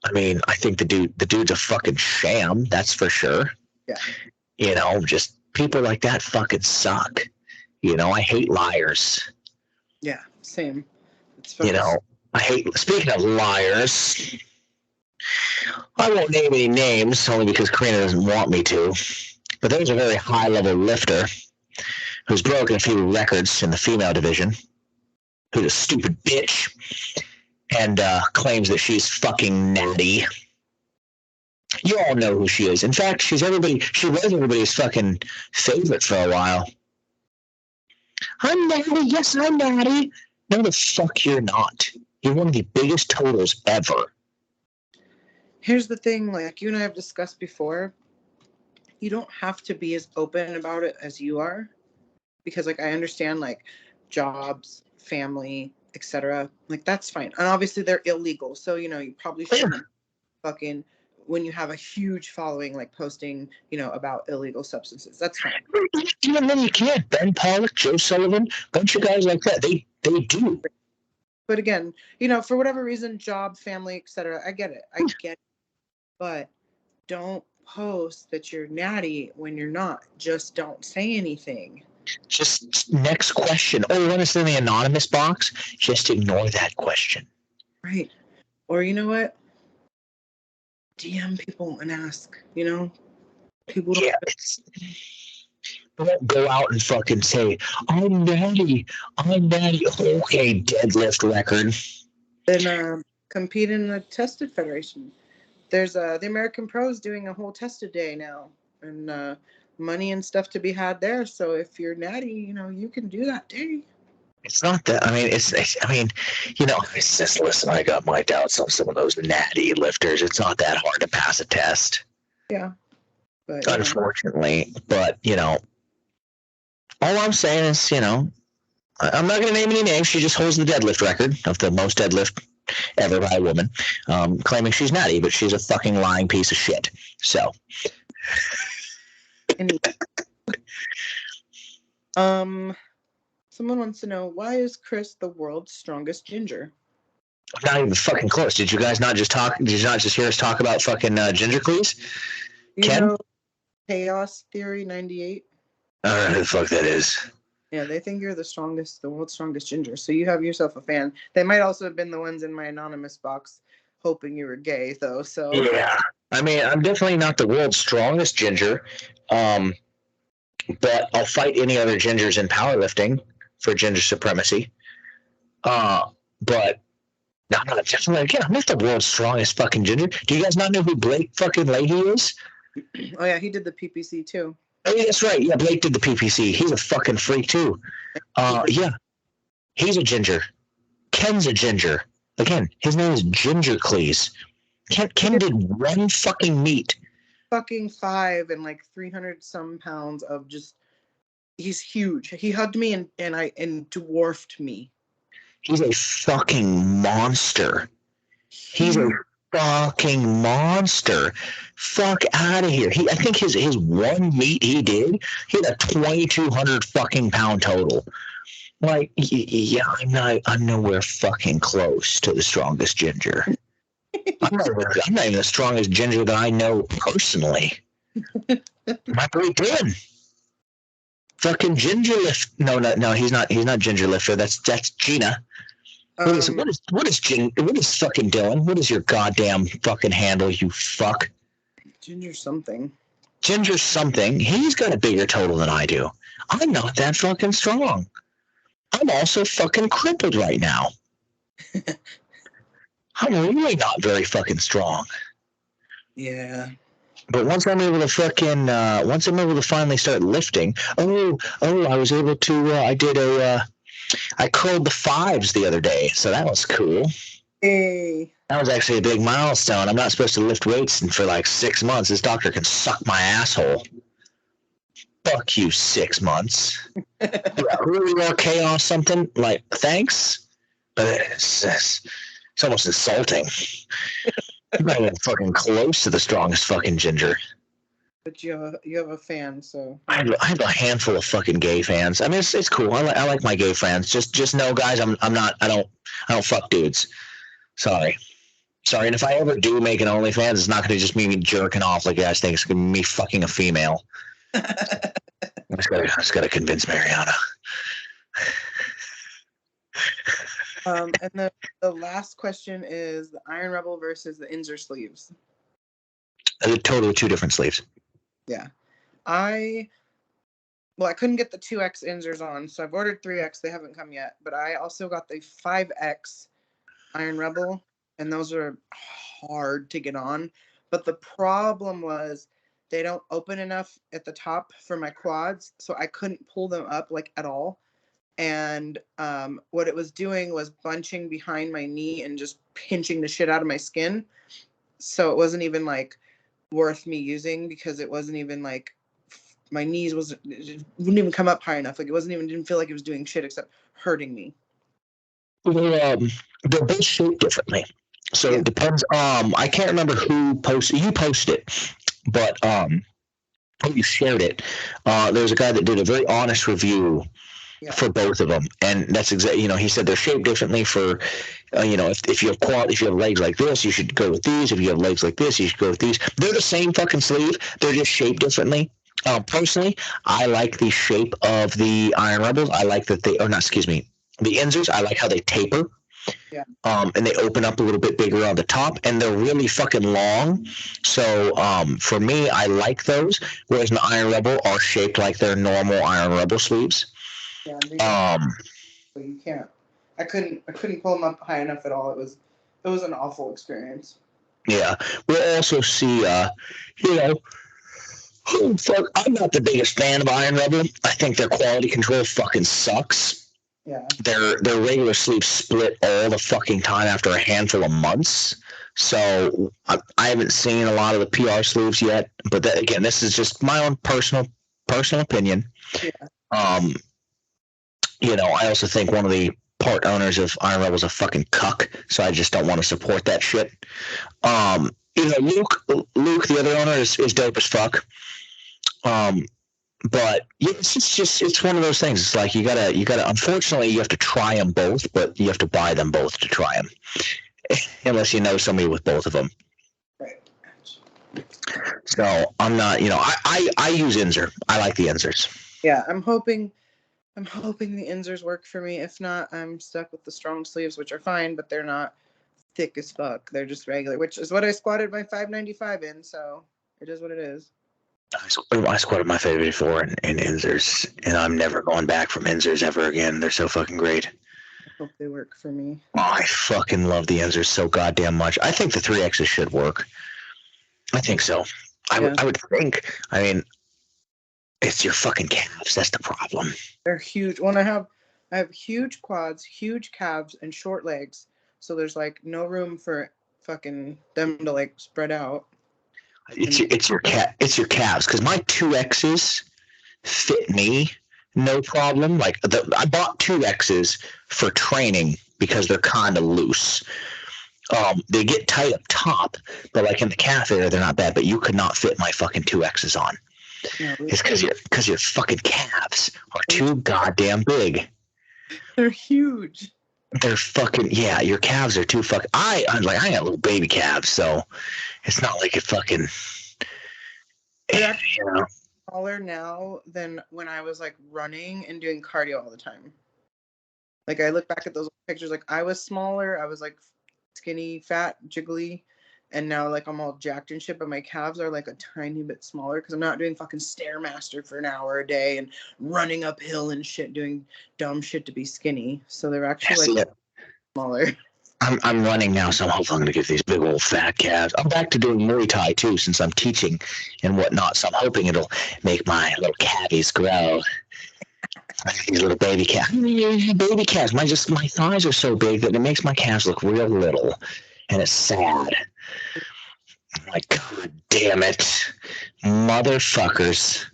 I mean, I think the dude's a fucking sham, that's for sure. Yeah. Just people like that fucking suck. I hate liars. Yeah, same. It's I hate, speaking of liars, I won't name any names only because Karina doesn't want me to, but there's a very high-level lifter who's broken a few records in the female division, who's a stupid bitch, and claims that she's fucking natty. You all know who she is. In fact, she was everybody's fucking favorite for a while. I'm natty. Yes, I'm natty. No, the fuck you're not. You're one of the biggest totals ever. Here's the thing, like you and I have discussed before, you don't have to be as open about it as you are, because like I understand like jobs, family, etc. Like that's fine, and obviously they're illegal, so you probably shouldn't fucking, when you have a huge following, like posting about illegal substances. That's fine. Even then you can't. Ben Pollock, Joe Sullivan, bunch of guys like that. They do. But again, for whatever reason, job, family, etc. I get it. But don't post that you're natty when you're not. Just don't say anything. Just next question. Oh, you want to send the anonymous box? Just ignore that question. Right. Or you know what? DM people and ask. People don't. Yeah. Don't go out and fucking say, I'm natty. Okay, deadlift record. Then compete in the tested federation. There's the American Pros doing a whole tested day now, and money and stuff to be had there. So if you're natty, you can do that day. It's not that. I mean, it's just listen. I got my doubts on some of those natty lifters. It's not that hard to pass a test. Yeah, but unfortunately, but all I'm saying is, I'm not going to name any names. She just holds the deadlift record of the most deadlift ever by a woman, claiming she's natty, but she's a fucking lying piece of shit. So, someone wants to know, why is Chris the world's strongest ginger? I'm not even fucking close. Did you guys not just talk? Did you not just hear us talk about fucking ginger cleese? Ken? Chaos Theory 98. I don't know who the fuck that is. Yeah, they think you're the world's strongest ginger. So you have yourself a fan. They might also have been the ones in my anonymous box hoping you were gay, though. So yeah, I mean, I'm definitely not the world's strongest ginger, but I'll fight any other gingers in powerlifting for ginger supremacy. But no, definitely again, I'm not the world's strongest fucking ginger. Do you guys not know who Blake fucking Leahy is? Oh yeah, he did the PPC too. Oh yeah, that's right. Yeah, Blake did the PPC. He's a fucking freak too. Yeah, he's a ginger. Ken's a ginger. Again, his name is Ginger Cleese. Ken did one fucking meet. Fucking 5 and like 300 some pounds of just. He's huge. He hugged me and dwarfed me. He's a fucking monster. He's a fucking monster. Fuck out of here. I think his one meet he did, he had a 2,200 fucking pound total. Like, yeah, I'm nowhere fucking close to the strongest ginger. I'm not even the strongest ginger that I know personally. My boy Ben. fucking Ginger Lift. No, he's not Ginger Lifter. That's Gina. What is fucking Dylan? What is your goddamn fucking handle, you fuck? Ginger something. Ginger something. He's got a bigger total than I do. I'm not that fucking strong. I'm also fucking crippled right now. I'm really not very fucking strong. Yeah. But once I'm able to finally start lifting, I was able to, I curled the 5s the other day, so that was cool. Hey. That was actually a big milestone. I'm not supposed to lift weights for like 6 months. This doctor can suck my asshole. Fuck you, 6 months. Really more chaos something? Like, thanks? But it's almost insulting. I'm not even fucking close to the strongest fucking Ginger. But you have a fan, so I have a handful of fucking gay fans. I mean, it's cool. I like my gay friends. Just know, guys, I don't fuck dudes. Sorry. And if I ever do make an OnlyFans, it's not going to just be me jerking off like you guys think. It's going to be me fucking a female. I just got to convince Mariana. And the last question is the Iron Rebel versus the Inzer sleeves. They're totally 2 different sleeves. Yeah. I couldn't get the 2X Inzers on, so I've ordered 3X. They haven't come yet. But I also got the 5X Iron Rebel, and those are hard to get on. But the problem was they don't open enough at the top for my quads, so I couldn't pull them up like at all. And what it was doing was bunching behind my knee and just pinching the shit out of my skin. So it wasn't even like worth me using because it wasn't even like my knees wouldn't even come up high enough. Like it didn't feel like it was doing shit except hurting me. They're both shaped differently. So It depends. I can't remember who posted. You posted it, but you shared it. There's a guy that did a very honest review for both of them, and that's exactly. He said they're shaped differently for. If you have legs like this, you should go with these. If you have legs like this, you should go with these. They're the same fucking sleeve. They're just shaped differently. Personally, I like the shape of the Iron Rebels. I like that the Inzers. I like how they taper. Yeah. And they open up a little bit bigger on the top, and they're really fucking long. So, for me, I like those. Whereas the Iron Rebel are shaped like their normal Iron Rebel sleeves. Yeah. So you can't. I couldn't pull them up high enough at all. It was an awful experience. Yeah. We'll also see. Fuck, I'm not the biggest fan of Iron Rebel. I think their quality control fucking sucks. Yeah. Their regular sleeves split all the fucking time after a handful of months. So I haven't seen a lot of the PR sleeves yet. But again, this is just my own personal opinion. Yeah. I also think one of the part owners of Iron Rebel is a fucking cuck, so I just don't want to support that shit. Luke, the other owner, is dope as fuck. But it's one of those things. It's like you gotta. Unfortunately, you have to try them both, but you have to buy them both to try them, unless you know somebody with both of them. Right. So I'm not. I use Inzer. I like the Inzers. Yeah, I'm hoping the Inzers work for me. If not, I'm stuck with the strong sleeves, which are fine, but they're not thick as fuck. They're just regular, which is what I squatted my 595 in. So it is what it is. I squatted my favorite before in Inzers, and I'm never going back from Inzers ever again. They're so fucking great. I hope they work for me. Oh, I fucking love the Inzers so goddamn much. I think the 3Xs should work. I think so. I would think. I mean, it's your fucking calves. That's the problem. They're huge. When I have huge quads, huge calves, and short legs. So there's like no room for fucking them to like spread out. It's your calves, because my 2Xs fit me no problem. Like I bought 2Xs for training because they're kind of loose. They get tight up top, but like in the calf area, they're not bad. But you could not fit my fucking 2Xs on. No, it's because your fucking calves are too goddamn big. They're huge. They're fucking your calves are too fucking. I got little baby calves, so it's not like it fucking. smaller now than when I was like running and doing cardio all the time. Like I look back at those pictures, like I was smaller, I was like skinny, fat, jiggly, and now like I'm all jacked and shit, but my calves are like a tiny bit smaller because I'm not doing fucking Stairmaster for an hour a day and running uphill and shit, doing dumb shit to be skinny. So they're actually like smaller. I'm running now, so I'm hoping I'm going to get these big old fat calves. I'm back to doing Muay Thai too, since I'm teaching and whatnot. So I'm hoping it'll make my little calves grow. These little baby calves. Baby calves. My thighs are so big that it makes my calves look real little, and it's sad. I'm like, God damn it, motherfuckers.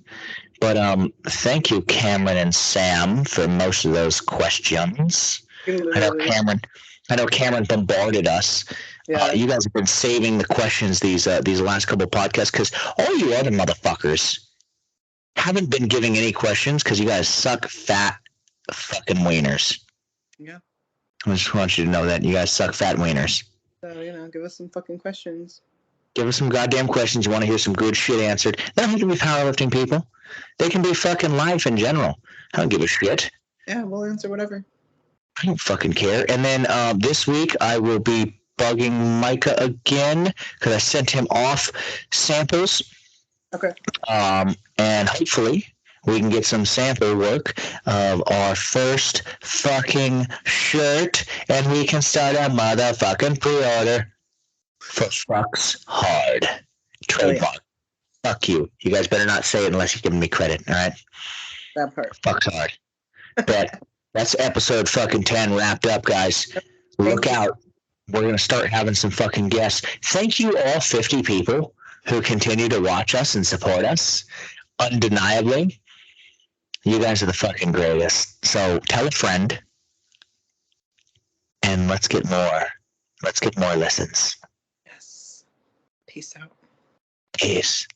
But thank you, Cameron and Sam, for most of those questions. I know Cameron bombarded us. Yeah. You guys have been saving the questions these last couple of podcasts because all you other motherfuckers haven't been giving any questions because you guys suck fat fucking wieners. Yeah. I just want you to know that you guys suck fat wieners. So, give us some fucking questions. Give us some goddamn questions. You want to hear some good shit answered. They don't have to be powerlifting people. They can be fucking life in general. I don't give a shit. Yeah, we'll answer whatever. I don't fucking care. And then this week I will be bugging Micah again because I sent him off samples. Okay. And hopefully we can get some sample work of our first fucking shirt and we can start a motherfucking pre-order for Fucks Hard. Trademark. Yeah. Fuck you. You guys better not say it unless you're giving me credit, all right? That part. Fucks Hard. But that's episode fucking 10 wrapped up, guys. Look out. We're going to start having some fucking guests. Thank you all 50 people who continue to watch us and support us. Undeniably. You guys are the fucking greatest. So tell a friend. And let's get more. Let's get more listens. Yes. Peace out. Peace.